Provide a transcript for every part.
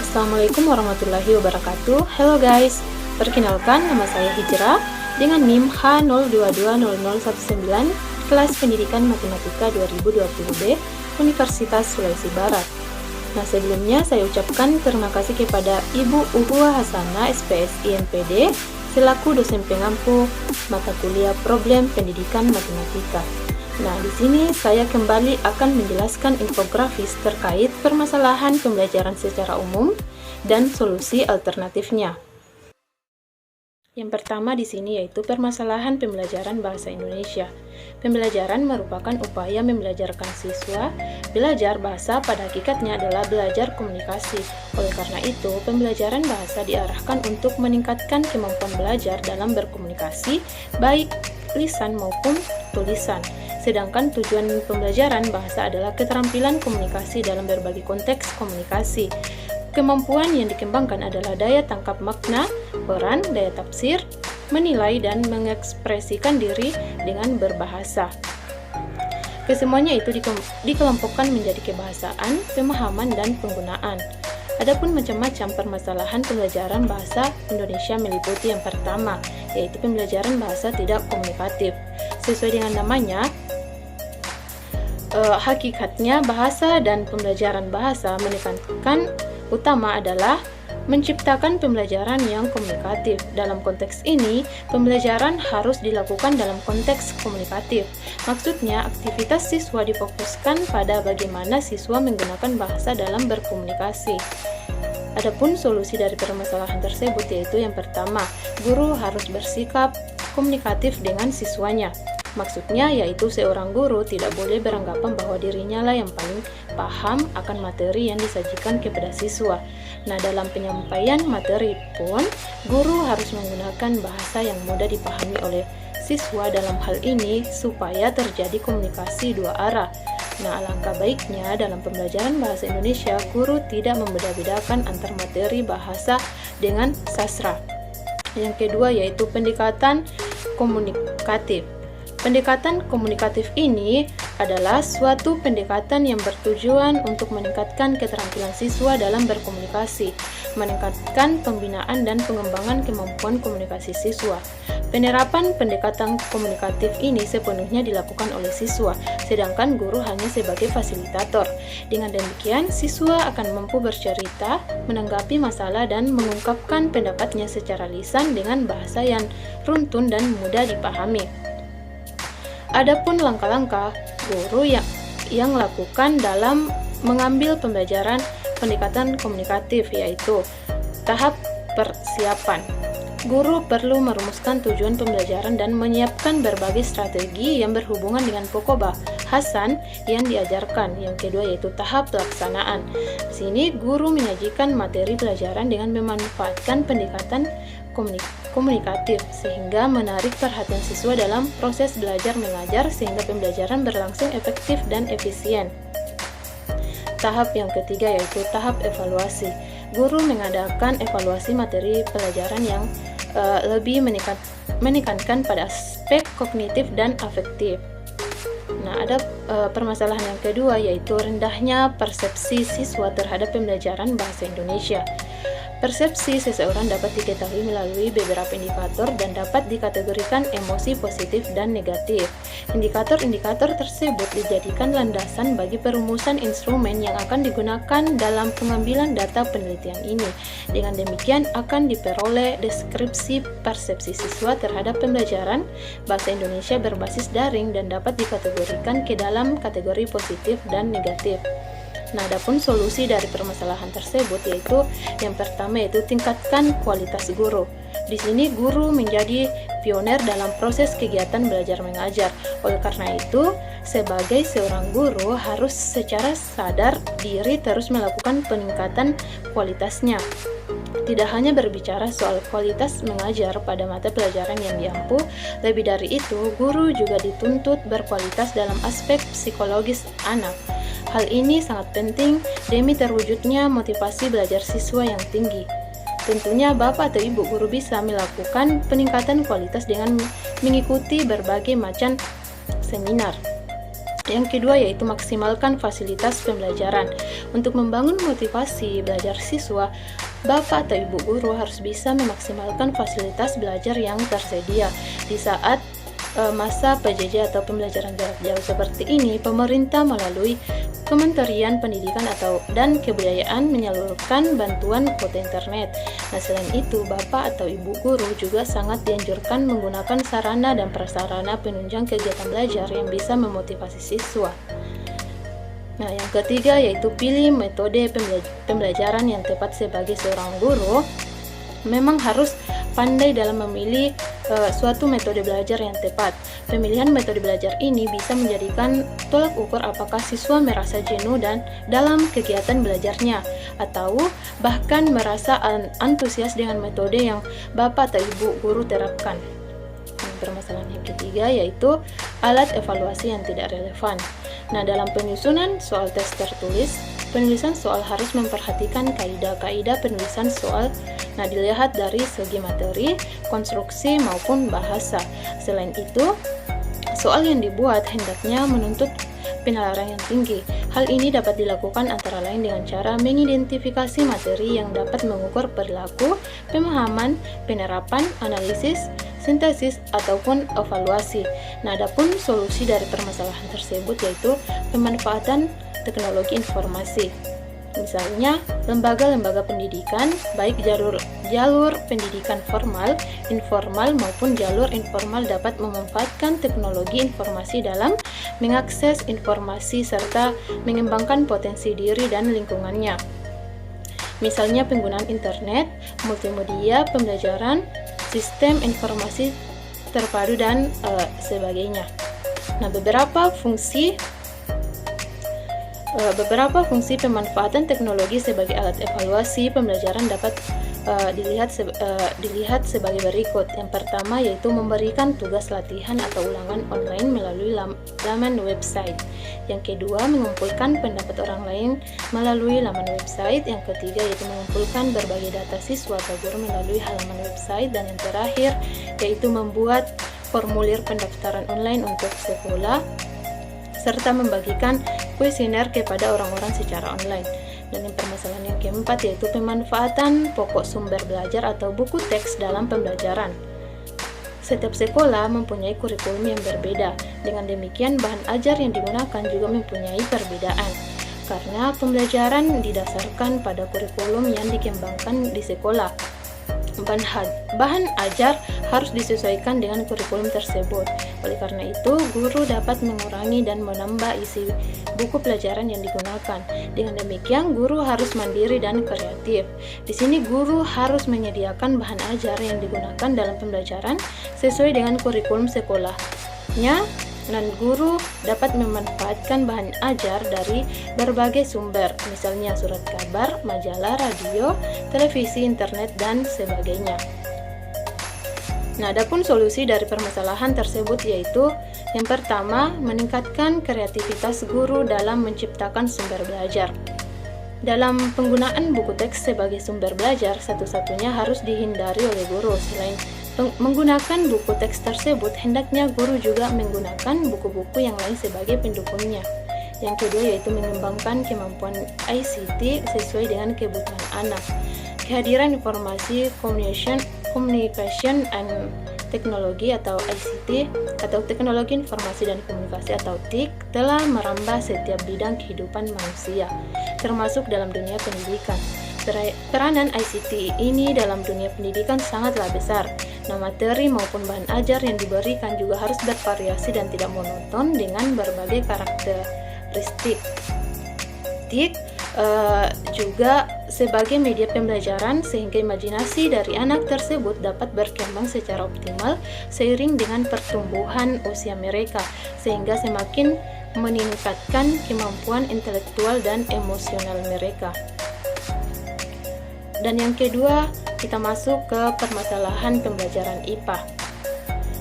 Assalamualaikum warahmatullahi wabarakatuh. Hello guys, perkenalkan nama saya Hijrah dengan NIM H02200119 kelas pendidikan matematika 2020B Universitas Sulawesi Barat. Nah, sebelumnya saya ucapkan terima kasih kepada Ibu Uhwa Hasanah SPS INPD selaku dosen pengampu mata kuliah problem pendidikan matematika. Nah, di sini saya kembali akan menjelaskan infografis terkait permasalahan pembelajaran secara umum dan solusi alternatifnya. Yang pertama di sini yaitu permasalahan pembelajaran bahasa Indonesia. Pembelajaran merupakan upaya membelajarkan siswa. Belajar bahasa pada hakikatnya adalah belajar komunikasi. Oleh karena itu, pembelajaran bahasa diarahkan untuk meningkatkan kemampuan belajar dalam berkomunikasi, baik lisan maupun tulisan. Sedangkan tujuan pembelajaran bahasa adalah keterampilan komunikasi dalam berbagai konteks komunikasi. Kemampuan yang dikembangkan adalah daya tangkap makna, peran, daya tafsir, menilai, dan mengekspresikan diri dengan berbahasa. Kesemuanya itu dikelompokkan menjadi kebahasaan, pemahaman, dan penggunaan. Adapun macam-macam permasalahan pembelajaran bahasa Indonesia meliputi yang pertama, yaitu pembelajaran bahasa tidak komunikatif. Sesuai dengan namanya, hakikatnya bahasa dan pembelajaran bahasa menekankan utama adalah menciptakan pembelajaran yang komunikatif. Dalam konteks ini, pembelajaran harus dilakukan dalam konteks komunikatif. Maksudnya, aktivitas siswa difokuskan pada bagaimana siswa menggunakan bahasa dalam berkomunikasi. Adapun solusi dari permasalahan tersebut yaitu yang pertama, guru harus bersikap komunikatif dengan siswanya. Maksudnya yaitu seorang guru tidak boleh beranggapan bahwa dirinya lah yang paling paham akan materi yang disajikan kepada siswa. Nah, dalam penyampaian materi pun, guru harus menggunakan bahasa yang mudah dipahami oleh siswa dalam hal ini supaya terjadi komunikasi dua arah. Nah, alangkah baiknya dalam pembelajaran bahasa Indonesia, guru tidak membeda-bedakan antar materi bahasa dengan sastra. Yang kedua yaitu pendekatan komunikatif. Pendekatan komunikatif ini adalah suatu pendekatan yang bertujuan untuk meningkatkan keterampilan siswa dalam berkomunikasi, meningkatkan pembinaan dan pengembangan kemampuan komunikasi siswa. Penerapan pendekatan komunikatif ini sepenuhnya dilakukan oleh siswa, sedangkan guru hanya sebagai fasilitator. Dengan demikian, siswa akan mampu bercerita, menanggapi masalah, dan mengungkapkan pendapatnya secara lisan dengan bahasa yang runtun dan mudah dipahami. Adapun langkah-langkah guru yang lakukan dalam mengambil pembelajaran pendekatan komunikatif yaitu tahap persiapan. Guru perlu merumuskan tujuan pembelajaran dan menyiapkan berbagai strategi yang berhubungan dengan pokok bahasan yang diajarkan. Yang kedua yaitu tahap pelaksanaan. Di sini guru menyajikan materi pelajaran dengan memanfaatkan pendekatan komunikatif sehingga menarik perhatian siswa dalam proses belajar mengajar sehingga pembelajaran berlangsung efektif dan efisien. Tahap yang ketiga yaitu tahap evaluasi. Guru mengadakan evaluasi materi pelajaran yang lebih menekankan pada aspek kognitif dan afektif. Nah, ada permasalahan yang kedua yaitu rendahnya persepsi siswa terhadap pembelajaran bahasa Indonesia. Persepsi seseorang dapat diketahui melalui beberapa indikator dan dapat dikategorikan emosi positif dan negatif. Indikator-indikator tersebut dijadikan landasan bagi perumusan instrumen yang akan digunakan dalam pengambilan data penelitian ini. Dengan demikian akan diperoleh deskripsi persepsi siswa terhadap pembelajaran bahasa Indonesia berbasis daring dan dapat dikategorikan ke dalam kategori positif dan negatif. Nah, adapun solusi dari permasalahan tersebut yaitu yang pertama yaitu tingkatkan kualitas guru. Di sini guru menjadi pionir dalam proses kegiatan belajar mengajar. Oleh karena itu, sebagai seorang guru harus secara sadar diri terus melakukan peningkatan kualitasnya. Tidak hanya berbicara soal kualitas mengajar pada mata pelajaran yang diampu, lebih dari itu, guru juga dituntut berkualitas dalam aspek psikologis anak. Hal ini sangat penting demi terwujudnya motivasi belajar siswa yang tinggi. Tentunya Bapak atau Ibu guru bisa melakukan peningkatan kualitas dengan mengikuti berbagai macam seminar. Yang kedua yaitu maksimalkan fasilitas pembelajaran. Untuk membangun motivasi belajar siswa, Bapak atau Ibu guru harus bisa memaksimalkan fasilitas belajar yang tersedia. Di saat masa PJJ atau pembelajaran jarak jauh seperti ini, pemerintah melalui Kementerian Pendidikan dan Kebudayaan menyalurkan bantuan kuota internet. Nah, selain itu, Bapak atau Ibu guru juga sangat dianjurkan menggunakan sarana dan prasarana penunjang kegiatan belajar yang bisa memotivasi siswa. Nah, yang ketiga yaitu pilih metode pembelajaran yang tepat. Sebagai seorang guru, memang harus pandai dalam memilih suatu metode belajar yang tepat. Pemilihan metode belajar ini bisa menjadikan tolak ukur apakah siswa merasa jenuh dalam kegiatan belajarnya, atau bahkan merasa antusias dengan metode yang Bapak atau Ibu guru terapkan. Permasalahan yang ketiga yaitu alat evaluasi yang tidak relevan. Nah, dalam penyusunan soal tes tertulis, penulisan soal harus memperhatikan kaidah-kaidah penulisan soal. Nah, dilihat dari segi materi, konstruksi maupun bahasa. Selain itu, soal yang dibuat hendaknya menuntut penalaran yang tinggi. Hal ini dapat dilakukan antara lain dengan cara mengidentifikasi materi yang dapat mengukur perilaku, pemahaman, penerapan, analisis, sintesis, ataupun evaluasi. Nah, adapun solusi dari permasalahan tersebut yaitu pemanfaatan teknologi informasi. Misalnya, lembaga-lembaga pendidikan, baik jalur pendidikan formal, informal, maupun jalur informal dapat memanfaatkan teknologi informasi dalam mengakses informasi serta mengembangkan potensi diri dan lingkungannya. Misalnya penggunaan internet, multimedia, pembelajaran, sistem informasi terpadu, dan sebagainya. Nah, beberapa fungsi pemanfaatan teknologi sebagai alat evaluasi pembelajaran dapat dilihat sebagai berikut. Yang pertama yaitu memberikan tugas latihan atau ulangan online melalui laman website. Yang kedua, mengumpulkan pendapat orang lain melalui laman website. Yang ketiga yaitu mengumpulkan berbagai data siswa atau guru melalui halaman website. Dan yang terakhir yaitu membuat formulir pendaftaran online untuk sekolah serta membagikan kuesioner kepada orang-orang secara online. Dan yang permasalahan yang keempat yaitu pemanfaatan pokok sumber belajar atau buku teks dalam pembelajaran. Setiap sekolah mempunyai kurikulum yang berbeda. Dengan demikian, bahan ajar yang digunakan juga mempunyai perbedaan. Karena pembelajaran didasarkan pada kurikulum yang dikembangkan di sekolah. Bahan ajar harus disesuaikan dengan kurikulum tersebut. Oleh karena itu, guru dapat mengurangi dan menambah isi buku pelajaran yang digunakan. Dengan demikian, guru harus mandiri dan kreatif. Di sini guru harus menyediakan bahan ajar yang digunakan dalam pembelajaran sesuai dengan kurikulum sekolahnya, dan guru dapat memanfaatkan bahan ajar dari berbagai sumber, misalnya surat kabar, majalah, radio, televisi, internet, dan sebagainya. Nah, adapun solusi dari permasalahan tersebut yaitu yang pertama, meningkatkan kreativitas guru dalam menciptakan sumber belajar. Dalam penggunaan buku teks sebagai sumber belajar, satu-satunya harus dihindari oleh guru. Selain menggunakan buku teks tersebut, hendaknya guru juga menggunakan buku-buku yang lain sebagai pendukungnya. Yang kedua yaitu mengembangkan kemampuan ICT sesuai dengan kebutuhan anak. Kehadiran informasi communication and teknologi atau ICT atau teknologi informasi dan komunikasi atau TIK telah merambah setiap bidang kehidupan manusia, termasuk dalam dunia pendidikan. Peranan ICT ini dalam dunia pendidikan sangatlah besar. Nah, materi maupun bahan ajar yang diberikan juga harus bervariasi dan tidak monoton dengan berbagai karakteristik. TIK juga sebagai media pembelajaran sehingga imajinasi dari anak tersebut dapat berkembang secara optimal seiring dengan pertumbuhan usia mereka, sehingga semakin meningkatkan kemampuan intelektual dan emosional mereka. Dan yang kedua, kita masuk ke permasalahan pembelajaran IPA.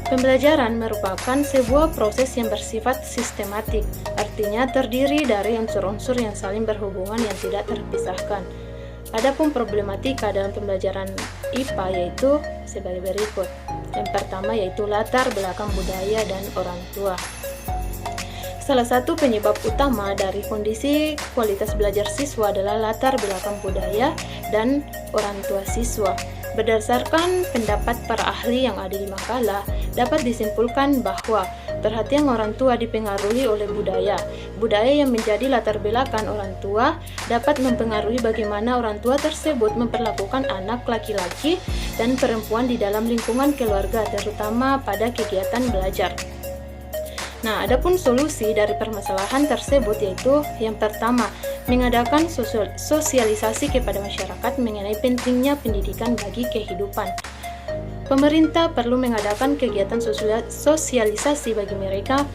Pembelajaran merupakan sebuah proses yang bersifat sistematik, artinya terdiri dari unsur-unsur yang saling berhubungan yang tidak terpisahkan. Adapun problematika dalam pembelajaran IPA yaitu sebagai berikut. Yang pertama yaitu latar belakang budaya dan orang tua. Salah satu penyebab utama dari kondisi kualitas belajar siswa adalah latar belakang budaya dan orang tua siswa. Berdasarkan pendapat para ahli yang ada di makalah, dapat disimpulkan bahwa perhatian orang tua dipengaruhi oleh budaya. Budaya yang menjadi latar belakang orang tua dapat mempengaruhi bagaimana orang tua tersebut memperlakukan anak laki-laki dan perempuan di dalam lingkungan keluarga, terutama pada kegiatan belajar. Nah, adapun solusi dari permasalahan tersebut yaitu yang pertama, mengadakan sosialisasi kepada masyarakat mengenai pentingnya pendidikan bagi kehidupan. Pemerintah perlu mengadakan kegiatan sosialisasi bagi mereka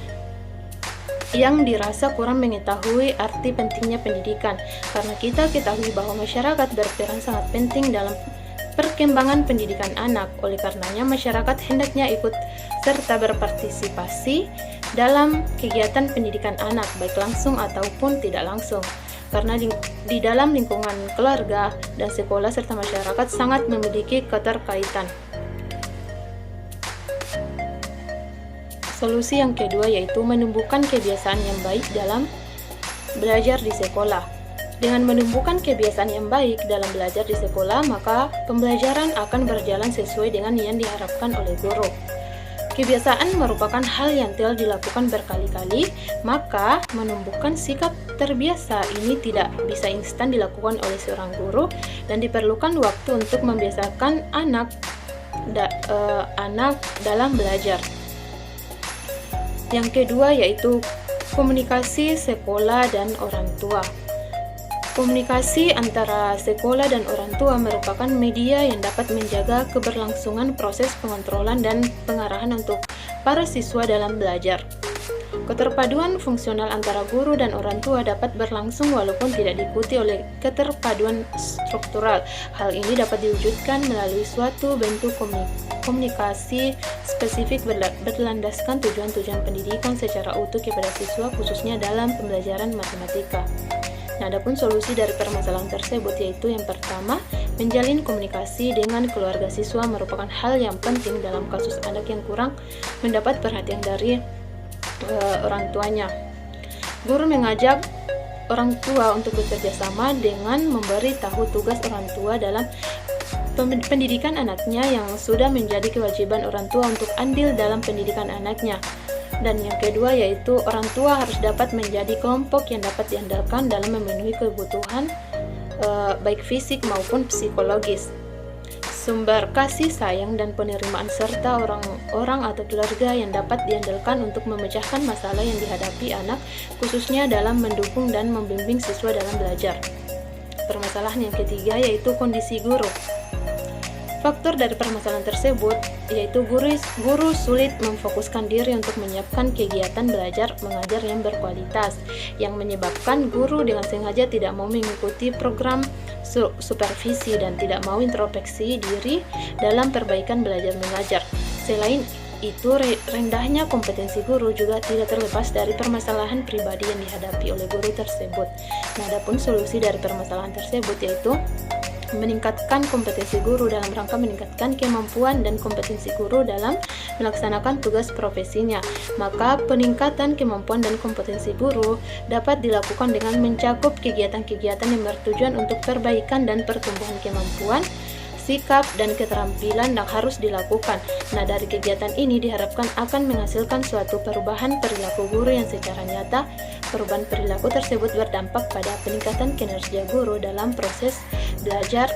yang dirasa kurang mengetahui arti pentingnya pendidikan, karena kita ketahui bahwa masyarakat berperan sangat penting dalam perkembangan pendidikan anak. Oleh karenanya, masyarakat hendaknya ikut serta berpartisipasi dalam kegiatan pendidikan anak, baik langsung ataupun tidak langsung. Karena di dalam lingkungan keluarga dan sekolah serta masyarakat sangat memiliki keterkaitan. Solusi yang kedua yaitu menumbuhkan kebiasaan yang baik dalam belajar di sekolah. Dengan menumbuhkan kebiasaan yang baik dalam belajar di sekolah, maka pembelajaran akan berjalan sesuai dengan yang diharapkan oleh guru. Kebiasaan merupakan hal yang telah dilakukan berkali-kali, maka menumbuhkan sikap terbiasa ini tidak bisa instan dilakukan oleh seorang guru dan diperlukan waktu untuk membiasakan anak dalam belajar. Yang kedua yaitu komunikasi sekolah dan orang tua. Komunikasi antara sekolah dan orang tua merupakan media yang dapat menjaga keberlangsungan proses pengontrolan dan pengarahan untuk para siswa dalam belajar. Keterpaduan fungsional antara guru dan orang tua dapat berlangsung walaupun tidak diikuti oleh keterpaduan struktural. Hal ini dapat diwujudkan melalui suatu bentuk komunikasi spesifik berlandaskan tujuan-tujuan pendidikan secara utuh kepada siswa, khususnya dalam pembelajaran matematika. Nah, adapun solusi dari permasalahan tersebut yaitu yang pertama, menjalin komunikasi dengan keluarga siswa merupakan hal yang penting dalam kasus anak yang kurang mendapat perhatian dari orang tuanya. Guru mengajak orang tua untuk bekerja sama dengan memberi tahu tugas orang tua dalam pendidikan anaknya yang sudah menjadi kewajiban orang tua untuk andil dalam pendidikan anaknya. Dan yang kedua yaitu orang tua harus dapat menjadi kelompok yang dapat diandalkan dalam memenuhi kebutuhan baik fisik maupun psikologis. Sumber kasih sayang dan penerimaan serta orang-orang atau keluarga yang dapat diandalkan untuk memecahkan masalah yang dihadapi anak, khususnya dalam mendukung dan membimbing siswa dalam belajar. Permasalahan yang ketiga yaitu kondisi guru. Faktor dari permasalahan tersebut yaitu guru sulit memfokuskan diri untuk menyiapkan kegiatan belajar mengajar yang berkualitas, yang menyebabkan guru dengan sengaja tidak mau mengikuti program supervisi dan tidak mau introspeksi diri dalam perbaikan belajar mengajar. Selain itu, rendahnya kompetensi guru juga tidak terlepas dari permasalahan pribadi yang dihadapi oleh guru tersebut. Nah, adapun solusi dari permasalahan tersebut yaitu meningkatkan kompetensi guru dalam rangka meningkatkan kemampuan dan kompetensi guru dalam melaksanakan tugas profesinya. Maka peningkatan kemampuan dan kompetensi guru dapat dilakukan dengan mencakup kegiatan-kegiatan yang bertujuan untuk perbaikan dan pertumbuhan kemampuan, sikap, dan keterampilan yang harus dilakukan. Nah, dari kegiatan ini diharapkan akan menghasilkan suatu perubahan perilaku guru yang secara nyata. Perubahan perilaku tersebut berdampak pada peningkatan kinerja guru dalam proses belajar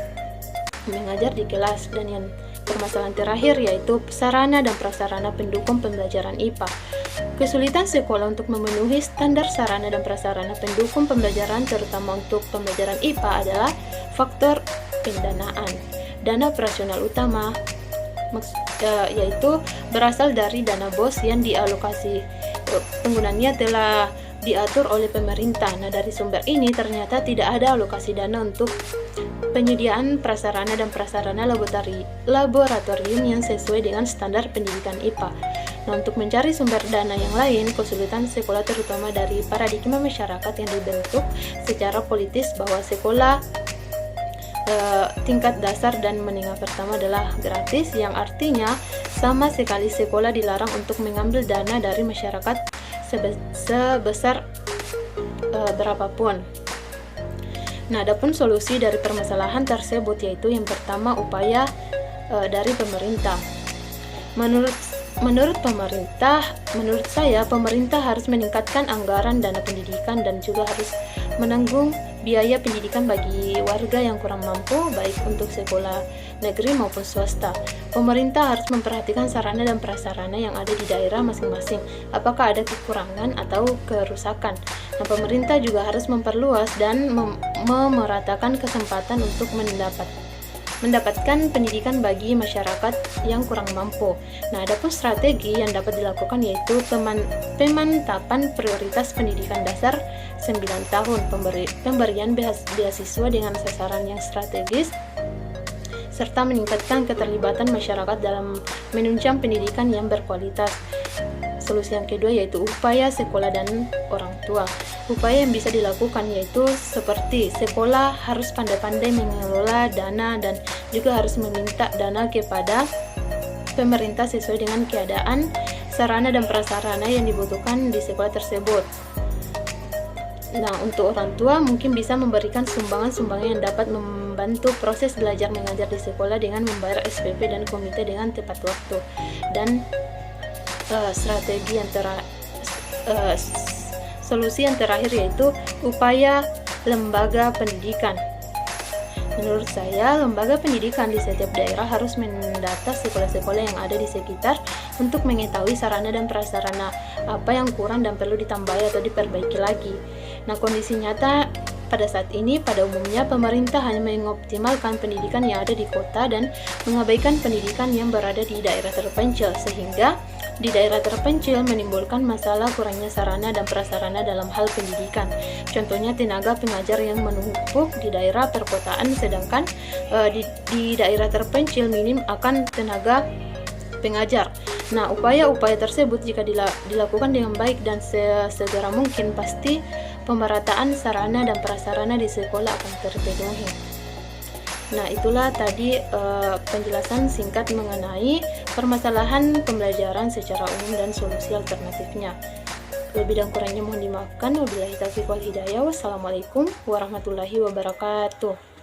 mengajar di kelas. Dan yang permasalahan terakhir yaitu sarana dan prasarana pendukung pembelajaran IPA. Kesulitan sekolah untuk memenuhi standar sarana dan prasarana pendukung pembelajaran terutama untuk pembelajaran IPA adalah faktor pendanaan. Dana operasional utama yaitu berasal dari dana BOS yang dialokasi penggunaannya telah diatur oleh pemerintah. Nah, dari sumber ini ternyata tidak ada alokasi dana untuk penyediaan prasarana dan prasarana laboratorium yang sesuai dengan standar pendidikan IPA. Nah, untuk mencari sumber dana yang lain, kesulitan sekolah terutama dari paradigma masyarakat yang dibentuk secara politis bahwa sekolah tingkat dasar dan menengah pertama adalah gratis, yang artinya sama sekali sekolah dilarang untuk mengambil dana dari masyarakat sebesar berapapun. Nah, adapun solusi dari permasalahan tersebut yaitu yang pertama, upaya dari pemerintah. Menurut saya pemerintah harus meningkatkan anggaran dana pendidikan dan juga harus menanggung biaya pendidikan bagi warga yang kurang mampu, baik untuk sekolah negeri maupun swasta. Pemerintah harus memperhatikan sarana dan prasarana yang ada di daerah masing-masing, apakah ada kekurangan atau kerusakan. Nah, pemerintah juga harus memperluas dan memeratakan kesempatan untuk mendapatkan pendidikan bagi masyarakat yang kurang mampu. Nah, adapun strategi yang dapat dilakukan yaitu pemantapan prioritas pendidikan dasar 9 tahun, pemberian beasiswa dengan sasaran yang strategis, serta meningkatkan keterlibatan masyarakat dalam menunjang pendidikan yang berkualitas. Solusi yang kedua yaitu upaya sekolah dan orang tua. Upaya yang bisa dilakukan yaitu seperti sekolah harus pandai-pandai mengelola dana dan juga harus meminta dana kepada pemerintah sesuai dengan keadaan, sarana dan prasarana yang dibutuhkan di sekolah tersebut. Nah, untuk orang tua mungkin bisa memberikan sumbangan-sumbangan yang dapat membantu proses belajar mengajar di sekolah dengan membayar SPP dan komite dengan tepat waktu. Dan solusi yang terakhir yaitu upaya lembaga pendidikan. Menurut saya, lembaga pendidikan di setiap daerah harus mendata sekolah-sekolah yang ada di sekitar untuk mengetahui sarana dan prasarana apa yang kurang dan perlu ditambahi atau diperbaiki lagi. Nah, kondisi nyata pada saat ini pada umumnya pemerintah hanya mengoptimalkan pendidikan yang ada di kota dan mengabaikan pendidikan yang berada di daerah terpencil, sehingga di daerah terpencil menimbulkan masalah kurangnya sarana dan prasarana dalam hal pendidikan. Contohnya tenaga pengajar yang menumpuk di daerah perkotaan, sedangkan di daerah terpencil minim akan tenaga pengajar. Nah, upaya-upaya tersebut jika dilakukan dengan baik dan segera mungkin, pasti pemerataan sarana dan prasarana di sekolah akan terpenuhi. Nah, itulah tadi penjelasan singkat mengenai permasalahan pembelajaran secara umum dan solusi alternatifnya. Lebih dan kurangnya mohon dimaafkan. Wabillahi taufiq wal hidayah. Wassalamualaikum warahmatullahi wabarakatuh.